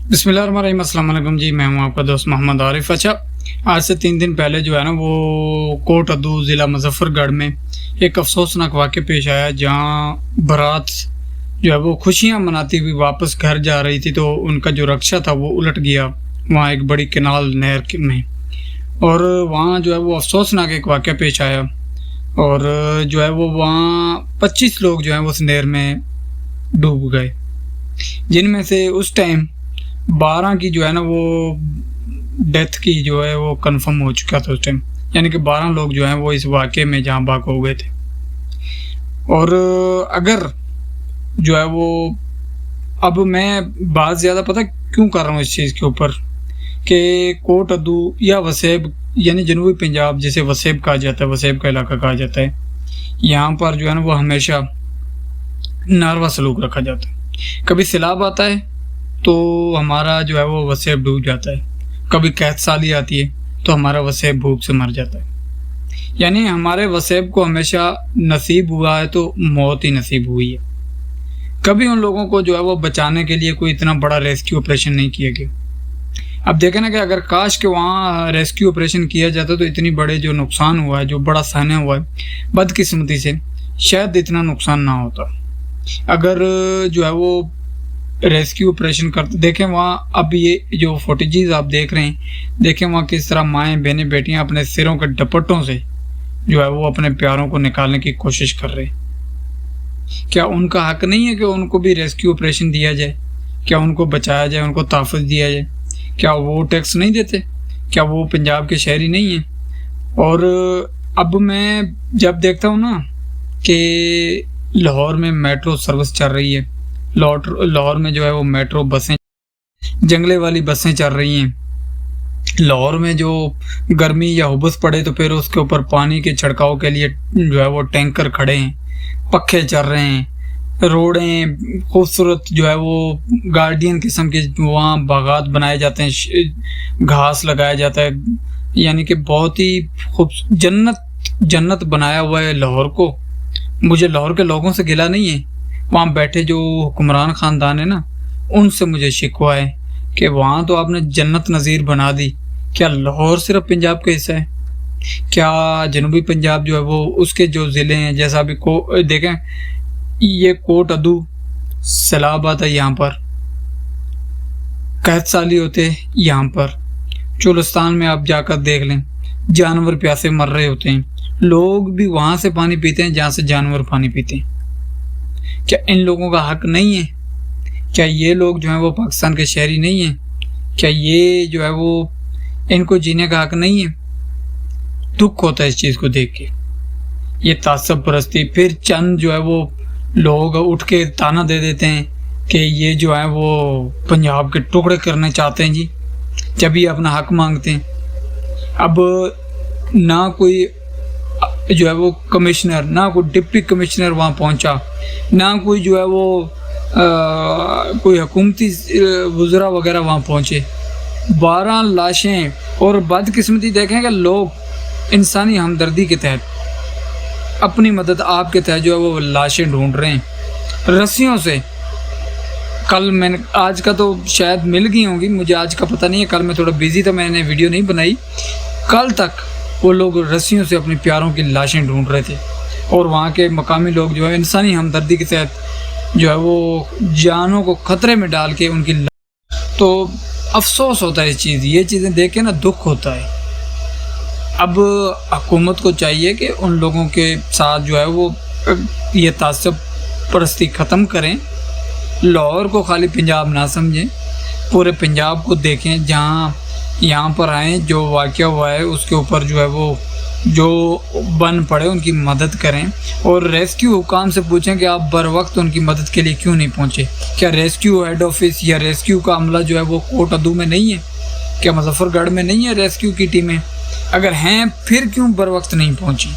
बिस्मिल्लाहिर्रहमानिर्रहीम। अस्सलाम वालेकुम जी, मैं हूं आपका दोस्त मोहम्मद आरिफ। अच्छा, आज से 3 दिन पहले जो है ना वो कोट अद्दू ज़िला मुजफ्फरगढ़ में एक अफसोसनाक वाक़या पेश आया, जहां बारात जो है वो खुशियां मनाती हुई वापस घर जा रही थी, तो उनका जो रक्षा था वो उलट गया वहाँ एक बड़ी केनाल नहर में। और वहाँ जो है वो अफसोसनाक एक वाक़या पेश आया, और जो है वो वहाँ 25 लोग जो हैं वो उस नहर में डूब गए, जिनमें से उस टाइम 12 की जो है ना वो डेथ की जो है वो कंफर्म हो चुका था उस टाइम। यानी कि 12 लोग जो हैं वो इस वाक़े में जहाँ बाग हो गए थे। और अगर जो है वो अब मैं बात ज़्यादा पता क्यों कर रहा हूँ इस चीज़ के ऊपर कि कोट अद्दू या वसेब यानी जनूबी पंजाब, जिसे वसेब कहा जाता है, वसेब का इलाका कहा जाता है, यहाँ पर जो है ना वो हमेशा नारवा सलूक रखा जाता है। कभी सैलाब आता है तो हमारा जो है वो वसेब डूब जाता है, कभी कैद साली आती है तो हमारा वसेब भूख से मर जाता है। यानी हमारे वसेब को हमेशा नसीब हुआ है तो मौत ही नसीब हुई है। कभी उन लोगों को जो है वो बचाने के लिए कोई इतना बड़ा रेस्क्यू ऑपरेशन नहीं किया गया। अब देखें ना कि अगर काश के वहाँ रेस्क्यू ऑपरेशन किया जाता तो इतनी बड़े जो नुकसान हुआ है, जो बड़ा सहना हुआ है, बदकिस्मती से शायद इतना नुकसान ना होता। अगर जो है वो रेस्क्यू ऑपरेशन करते, देखें वहाँ अब ये जो फुटेजेस आप देख रहे हैं, देखें वहाँ किस तरह माएँ बहनें बेटियाँ अपने सिरों के दुपट्टों से जो है वो अपने प्यारों को निकालने की कोशिश कर रहे हैं। क्या उनका हक नहीं है कि उनको भी रेस्क्यू ऑपरेशन दिया जाए? क्या उनको बचाया जाए, उनको तहफ़्फ़ुज़ दिया जाए? क्या वो टैक्स नहीं देते? क्या वो पंजाब के शहरी नहीं हैं? और अब मैं जब देखता हूँ ना कि लाहौर में मेट्रो सर्विस चल रही है, लाहौर में जो है वो मेट्रो बसें, जंगले वाली बसें चल रही हैं, लाहौर में जो गर्मी या हुबस पड़े तो फिर उसके ऊपर पानी के छिड़काव के लिए जो है वो टैंकर खड़े हैं, पखे चल रहे हैं, रोडें खूबसूरत जो है वो गार्डियन किस्म के वहाँ बागात बनाए जाते हैं, घास लगाया जाता है। यानी कि बहुत ही खूब जन्नत बनाया हुआ है लाहौर को। मुझे लाहौर के लोगों से गिला नहीं है, वहाँ बैठे जो हुक्मरान ख़ानदान है ना, उनसे मुझे शिकवा है कि वहाँ तो आपने जन्नत नज़ीर बना दी। क्या लाहौर सिर्फ पंजाब का हिस्सा है? क्या जनूबी पंजाब जो है वो उसके जो ज़िले हैं, जैसा अभी को देखें ये कोट अद्दू, सैलाब आता है यहाँ पर, कैद साली होते यहाँ पर, चोलिस्तान में आप जाकर देख लें, जानवर प्यासे मर रहे होते हैं, लोग भी वहाँ से पानी पीते हैं जहाँ से जानवर पानी पीते हैं। क्या इन लोगों का हक नहीं है? क्या ये लोग जो हैं वो पाकिस्तान के शहरी नहीं हैं? क्या ये जो है वो इनको जीने का हक नहीं है? दुख होता है इस चीज़ को देख के, ये तासब परस्ती। फिर चंद जो है वो लोग उठ के ताना दे देते हैं कि ये जो है वो पंजाब के टुकड़े करने चाहते हैं जी, जब ये अपना हक मांगते हैं। अब ना कोई जो है वो कमिश्नर, ना कोई डिप्टी कमिश्नर वहाँ पहुँचा, ना कोई जो है वो कोई हुकूमती वज़रा वगैरह वहाँ पहुँचे। 12 लाशें, और बदकिस्मती देखें कि लोग इंसानी हमदर्दी के तहत, अपनी मदद आपके तहत जो है वो लाशें ढूंढ रहे हैं रस्सियों से। कल मैंने, आज का तो शायद मिल गई होंगी, मुझे आज का पता नहीं है, कल मैं थोड़ा बिजी था, मैंने वीडियो नहीं बनाई। कल तक वो लोग रस्सियों से अपने प्यारों की लाशें ढूंढ रहे थे, और वहाँ के मकामी लोग जो है इंसानी हमदर्दी के तहत जो है वो जानों को ख़तरे में डाल के उनकी, तो अफसोस होता है इस चीज़, ये चीज़ें देख के ना दुख होता है। अब हुकूमत को चाहिए कि उन लोगों के साथ जो है वो ये तासब परस्ती ख़त्म करें, लाहौर को खाली पंजाब ना समझें, पूरे पंजाब को देखें, जहाँ यहाँ पर आएँ, जो वाक़या हुआ है उसके ऊपर जो है वो जो बन पड़े उनकी मदद करें, और रेस्क्यू हुकाम से पूछें कि आप बर वक्त उनकी मदद के लिए क्यों नहीं पहुँचे। क्या रेस्क्यू हेड ऑफिस या रेस्क्यू का अमला जो है वो कोट अद्दू में नहीं है? क्या मुजफ्फरगढ़ में नहीं है रेस्क्यू की टीमें? अगर हैं फिर क्यों बर वक्त नहीं पहुँची?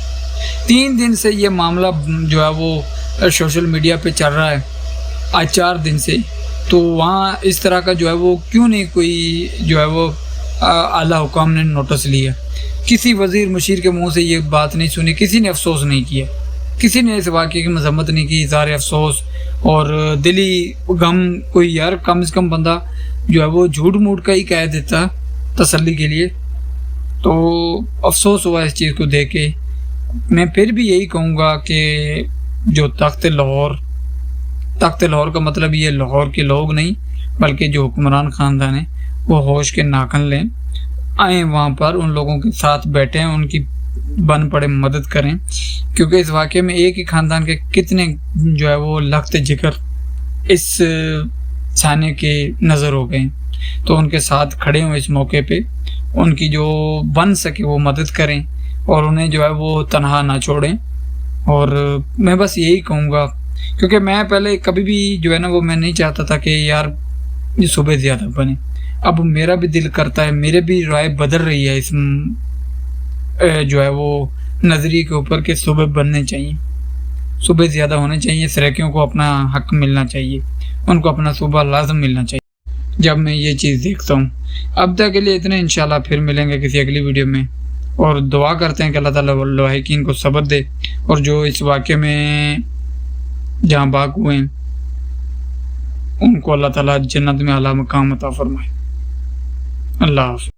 3 दिन से ये मामला जो है वो सोशल मीडिया पे चल रहा है, आज 4 दिन से, तो वहाँ इस तरह का जो है वो क्यों नहीं कोई जो है वो आला हुकाम ने नोटिस लिया? किसी वज़ीर मुशीर के मुंह से ये बात नहीं सुनी, किसी ने अफसोस नहीं किया کسی نے اس واقعے کی مذمت نہیں کی، اظہار افسوس اور دلی غم کوئی یار کم از کم بندہ جو ہے وہ جھوٹ موٹ کا ہی کہہ دیتا تسلی کے لیے. تو افسوس ہوا اس چیز کو دیکھ کے. میں پھر بھی یہی کہوں گا کہ جو تخت لاہور کا مطلب یہ لاہور کے لوگ نہیں بلکہ جو حکمران خاندان ہیں وہ ہوش کے ناخن لیں، آئیں وہاں پر ان لوگوں کے ساتھ بیٹھیں، ان کی بن پڑے مدد کریں، کیونکہ اس واقعے میں ایک ہی خاندان کے کتنے جو ہے وہ لخت جگر اس چھانے کے نظر ہو گئے. تو ان کے ساتھ کھڑے ہوں اس موقع پہ، ان کی جو بن سکے وہ مدد کریں اور انہیں جو ہے وہ تنہا نہ چھوڑیں. اور میں بس یہی کہوں گا، کیونکہ میں پہلے کبھی بھی جو ہے نا وہ میں نہیں چاہتا تھا کہ یار یہ صوبے زیادہ بنے. اب میرا بھی دل کرتا ہے، میرے بھی رائے بدل رہی ہے اس جو ہے وہ نظریے کے اوپر کہ صوبے بننے چاہیے، صوبے زیادہ ہونے چاہیے، سرائکیوں کو اپنا حق ملنا چاہیے، ان کو اپنا صوبہ لازم ملنا چاہیے. جب میں یہ چیز دیکھتا ہوں اب تک کے لیے اتنے، انشاءاللہ پھر ملیں گے کسی اگلی ویڈیو میں، اور دعا کرتے ہیں کہ اللہ تعالیٰ لاحقین کو صبر دے اور جو اس واقعے میں جہاں باغ ہوئے ہیں ان کو اللہ تعالیٰ جنت میں اعلیٰ مقام عطا فرمائے. اللہ حافظ.